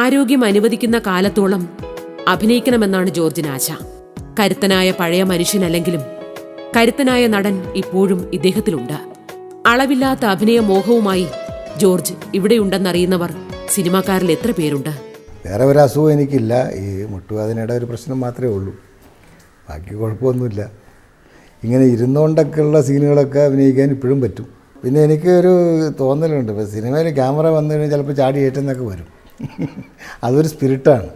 ആരോഗ്യം അനുവദിക്കുന്ന കാലത്തോളം അഭിനയിക്കണമെന്നാണ് ജോർജിന് ആശ. കരുത്തനായ പഴയ മനുഷ്യനല്ലെങ്കിലും കരുത്തനായ നടൻ ഇപ്പോഴും ഇദ്ദേഹത്തിലുണ്ട്. അളവില്ലാത്ത അഭിനയ മോഹവുമായി ജോർജ് ഇവിടെയുണ്ടെന്നറിയുന്നവർ സിനിമാക്കാരിൽ എത്ര പേരുണ്ട്? വേറെ ഒരു അസുഖം എനിക്കില്ല. ഈ മുട്ടുവേദനയുടെ ഒരു പ്രശ്നം മാത്രമേ ഉള്ളൂ. ബാക്കി കുഴപ്പമൊന്നുമില്ല. ഇങ്ങനെ ഇരുന്നുകൊണ്ടൊക്കെയുള്ള സീനുകളൊക്കെ അഭിനയിക്കാൻ ഇപ്പോഴും പറ്റും. പിന്നെ എനിക്കൊരു തോന്നലുണ്ട്, ഇപ്പോൾ സിനിമയിൽ ക്യാമറ വന്നു കഴിഞ്ഞാൽ ചിലപ്പോൾ ചാടി ഏറ്റെന്നൊക്കെ വരും. അതൊരു സ്പിരിറ്റാണ്,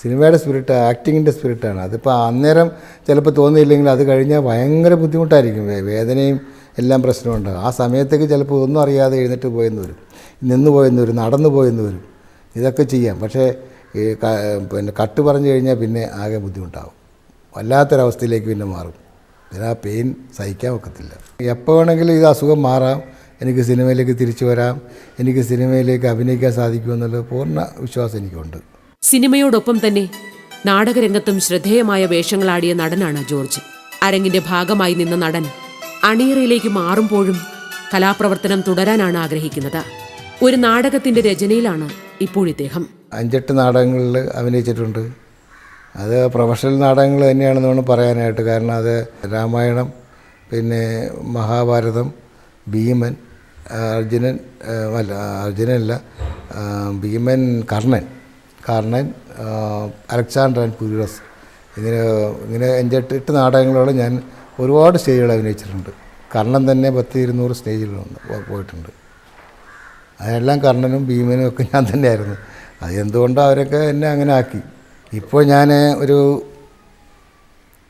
സിനിമയുടെ സ്പിരിറ്റ്, ആക്ടിങ്ങിൻ്റെ സ്പിരിറ്റാണ്. അതിപ്പോൾ അന്നേരം ചിലപ്പോൾ തോന്നിയില്ലെങ്കിൽ അത് കഴിഞ്ഞാൽ ഭയങ്കര ബുദ്ധിമുട്ടായിരിക്കും. വേദനയും എല്ലാം പ്രശ്നമുണ്ടാകും. ആ സമയത്തേക്ക് ചിലപ്പോൾ ഒന്നും അറിയാതെ എഴുന്നേറ്റ് പോയെന്ന് വരും, നിന്ന് പോയെന്ന് വരും, നടന്നു പോയെന്ന് വരും. ഇതൊക്കെ ചെയ്യാം. പക്ഷേ ഈ പിന്നെ കട്ട് പറഞ്ഞു കഴിഞ്ഞാൽ പിന്നെ ആകെ ബുദ്ധിമുട്ടാകും. വല്ലാത്തൊരവസ്ഥയിലേക്ക് പിന്നെ മാറും. പിന്നെ ആ പെയിൻ സഹിക്കാൻ ഒക്കത്തില്ല. എപ്പോൾ വേണമെങ്കിലും ഇത് അസുഖം മാറാം, എനിക്ക് സിനിമയിലേക്ക് തിരിച്ചു വരാം, എനിക്ക് സിനിമയിലേക്ക് അഭിനയിക്കാൻ സാധിക്കുമെന്നുള്ള പൂർണ്ണ വിശ്വാസം എനിക്കുണ്ട്. സിനിമയോടൊപ്പം തന്നെ നാടകരംഗത്തും ശ്രദ്ധേയമായ വേഷങ്ങളാടിയ നടനാണ് ജോർജ്. അരങ്ങിന്റെ ഭാഗമായി നിന്ന നടൻ അണിയറയിലേക്ക് മാറുമ്പോഴും കലാപ്രവർത്തനം തുടരാനാണ് ആഗ്രഹിക്കുന്നത്. ഒരു നാടകത്തിന്റെ രചനയിലാണ് ഇപ്പോഴിദ്ദേഹം. 5-8 നാടകങ്ങളിൽ അഭിനയിച്ചിട്ടുണ്ട്. അത് പ്രൊഫഷണൽ നാടകങ്ങൾ തന്നെയാണെന്ന് വേണം പറയാനായിട്ട്. കാരണം അത് രാമായണം, പിന്നെ മഹാഭാരതം, ഭീമൻ, അർജുനനല്ല, ഭീമൻ, കർണൻ, അലക്സാണ്ടർ ആൻഡ് പുരൂറസ്, ഇങ്ങനെ 5-8 നാടകങ്ങളോളം ഞാൻ ഒരുപാട് സ്റ്റേജുകൾ അഭിനയിച്ചിട്ടുണ്ട്. കർണൻ തന്നെ 100-200 സ്റ്റേജിൽ പോയിട്ടുണ്ട്. അതെല്ലാം കർണനും ഭീമനും ഒക്കെ ഞാൻ തന്നെയായിരുന്നു. അത് എന്തുകൊണ്ടോ അവരൊക്കെ എന്നെ അങ്ങനെ ആക്കി. ഇപ്പോൾ ഞാൻ ഒരു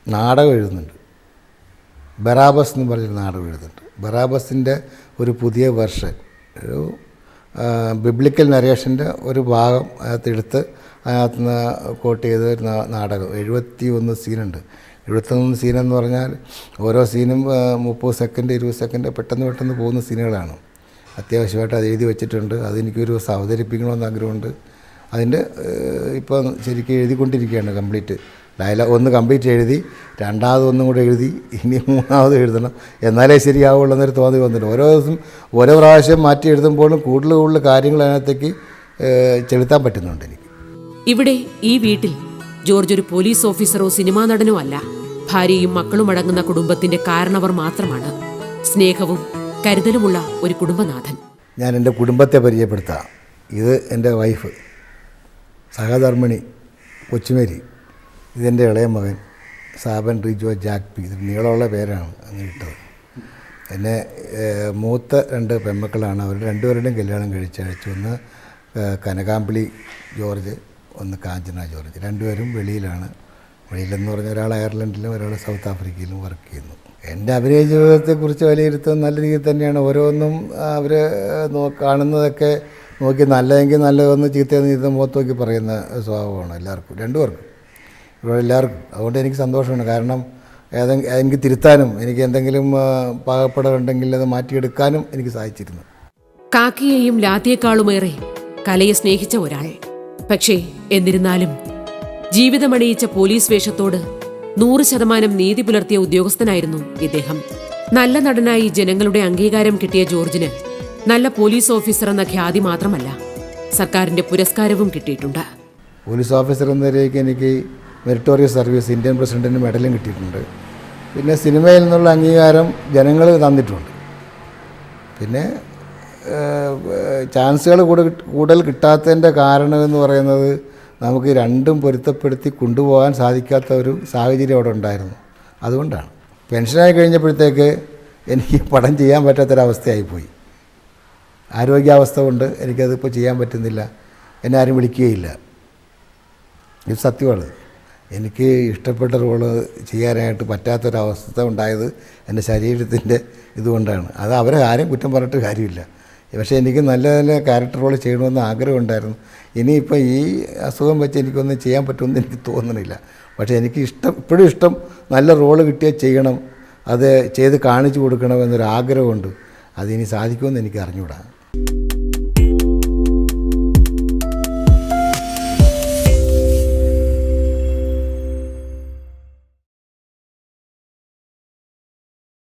നാടകം എഴുതുന്നുണ്ട്, ബറാബസ് എന്ന് പറഞ്ഞൊരു നാടകം എഴുതുന്നുണ്ട്. ബറാബസിൻ്റെ ഒരു പുതിയ വെർഷൻ, ഒരു ബിബ്ലിക്കൽ നരേഷൻ്റെ ഒരു ഭാഗം അതിനകത്തെടുത്ത് അതിനകത്തുനിന്ന് കോട്ട് ചെയ്ത ഒരു നാടകം. 71 സീനുണ്ട്. 71 സീനെന്ന് പറഞ്ഞാൽ ഓരോ സീനും 30 സെക്കൻഡ് 20 സെക്കൻഡ് പെട്ടെന്ന് പോകുന്ന സീനുകളാണ്. അത്യാവശ്യമായിട്ട് അത് എഴുതി വെച്ചിട്ടുണ്ട്. അതെനിക്കൊരു അവതരിപ്പിക്കണമെന്ന് ആഗ്രഹമുണ്ട്. അതിൻ്റെ ഇപ്പോൾ ശരിക്കും എഴുതിക്കൊണ്ടിരിക്കുകയാണ്. കംപ്ലീറ്റ് ഡയലോഗ് ഒന്ന് കംപ്ലീറ്റ് എഴുതി, രണ്ടാമതൊന്നും കൂടെ എഴുതി, ഇനി മൂന്നാമത് എഴുതണം, എന്നാലേ ശരിയാവുള്ളൂ എന്നൊരു തോന്നി വന്നിട്ട് ഓരോ ദിവസം ഓരോ പ്രാവശ്യം മാറ്റി എഴുതുമ്പോഴും കൂടുതൽ കാര്യങ്ങൾ അതിനകത്തേക്ക് ചെലുത്താൻ പറ്റുന്നുണ്ട് എനിക്ക്. ഇവിടെ ഈ വീട്ടിൽ ജോർജ് ഒരു പോലീസ് ഓഫീസറോ സിനിമാ നടനോ അല്ല. ഭാര്യയും മക്കളും അടങ്ങുന്ന കുടുംബത്തിന്റെ കാരണവർ മാത്രമാണ്. സ്നേഹവും കരുതലുമുള്ള ഒരു കുടുംബനാഥൻ. ഞാൻ എൻ്റെ കുടുംബത്തെ പരിചയപ്പെടുത്താം. ഇത് എൻ്റെ വൈഫ് സഹധർമ്മിണി കൊച്ചുമേരി, ഇതെൻ്റെ ഇളയ മകൻ സാബൻ റിജോ ജാക്പി. ഇത് നീളമുള്ള പേരാണ് അങ്ങനെ ഇട്ടത്. എന്നെ മൂത്ത 2 പെൺമക്കളാണ്. അവർ രണ്ടുപേരുടെയും കല്യാണം കഴിച്ചയച്ചു. ഒന്ന് കനകാമ്പിളി ജോർജ്, ഒന്ന് കാഞ്ചന ജോർജ്. രണ്ടുപേരും വെളിയിലാണ്. വെളിയിലെന്ന് പറഞ്ഞാൽ ഒരാൾ അയർലൻഡിലും ഒരാൾ സൗത്ത് ആഫ്രിക്കയിലും വർക്ക് ചെയ്യുന്നു. എൻ്റെ അഭിനയ ജീവിതത്തെക്കുറിച്ച് വിലയിരുത്തുന്നത് നല്ല രീതിയിൽ തന്നെയാണ്. ഓരോന്നും അവർ കാണുന്നതൊക്കെ നോക്കി നല്ലതെങ്കിൽ നല്ലതൊന്ന് ചീത്തയെന്ന് ചീത്ത മുഖത്ത് നോക്കി പറയുന്ന സ്വഭാവമാണ് എല്ലാവർക്കും, രണ്ടുപേർക്കും, ഇവിടെ എല്ലാവർക്കും. അതുകൊണ്ട് എനിക്ക് സന്തോഷമാണ്. കാരണം എനിക്ക് തിരുത്താനും എനിക്ക് എന്തെങ്കിലും പാകപ്പെടലുണ്ടെങ്കിൽ അത് മാറ്റിയെടുക്കാനും എനിക്ക് സാധിച്ചിരുന്നു. കാക്കിയെയും ലാത്തിയേക്കാളുമേറെ കലയെ സ്നേഹിച്ച ഒരാൾ. പക്ഷേ എന്നിരുന്നാലും ജീവിതമണിയിച്ച പോലീസ് വേഷത്തോട് 100% നീതി പുലർത്തിയ ഉദ്യോഗസ്ഥനായിരുന്നു ഇദ്ദേഹം. നല്ല നടനായി ജനങ്ങളുടെ അംഗീകാരം കിട്ടിയ ജോർജിന് നല്ല പോലീസ് ഓഫീസർ എന്ന ഖ്യാതി മാത്രമല്ല, സർക്കാരിന്റെ പുരസ്കാരവും കിട്ടിയിട്ടുണ്ട്. പോലീസ് ഓഫീസർ എന്ന നിലയ്ക്ക് എനിക്ക് മെറിറ്റോറിയസ് സർവീസ് ഇന്ത്യൻ പ്രസിഡന്റിന് മെഡലും കിട്ടിയിട്ടുണ്ട്. പിന്നെ സിനിമയിൽ നിന്നുള്ള അംഗീകാരം ജനങ്ങൾ തന്നിട്ടുണ്ട്. പിന്നെ ചാൻസുകൾ കൂടുതൽ കിട്ടാത്തതിൻ്റെ കാരണമെന്ന് പറയുന്നത് നമുക്ക് രണ്ടും പൊരുത്തപ്പെടുത്തി കൊണ്ടുപോകാൻ സാധിക്കാത്ത ഒരു സാഹചര്യം അവിടെ ഉണ്ടായിരുന്നു. അതുകൊണ്ടാണ് പെൻഷനായി കഴിഞ്ഞപ്പോഴത്തേക്ക് എനിക്ക് പടം ചെയ്യാൻ പറ്റാത്തൊരവസ്ഥയായിപ്പോയി. ആരോഗ്യാവസ്ഥ കൊണ്ട് എനിക്കതിപ്പോൾ ചെയ്യാൻ പറ്റുന്നില്ല. എന്നെ ആരും വിളിക്കുകയില്ല. ഇത് സത്യമാണ്. എനിക്ക് ഇഷ്ടപ്പെട്ട റോള് ചെയ്യാനായിട്ട് പറ്റാത്തൊരവസ്ഥ ഉണ്ടായത് എൻ്റെ ശരീരത്തിൻ്റെ ഇതുകൊണ്ടാണ്. അത് അവരെ ആരും കുറ്റം പറഞ്ഞിട്ട് കാര്യമില്ല. പക്ഷേ എനിക്ക് നല്ല നല്ല ക്യാരക്ടർ റോൾ ചെയ്യണമെന്ന് ആഗ്രഹമുണ്ടായിരുന്നു. ഇനിയിപ്പോൾ ഈ അസുഖം വെച്ച് എനിക്കൊന്നും ചെയ്യാൻ പറ്റുമെന്ന് എനിക്ക് തോന്നണില്ല. പക്ഷേ എനിക്ക് ഇപ്പോഴും ഇഷ്ടം നല്ല റോള് കിട്ടിയാൽ ചെയ്യണം, അത് ചെയ്ത് കാണിച്ചു കൊടുക്കണമെന്നൊരാഗ്രഹമുണ്ട്. അതിനി സാധിക്കുമെന്ന് എനിക്ക് അറിഞ്ഞുകൂടാ.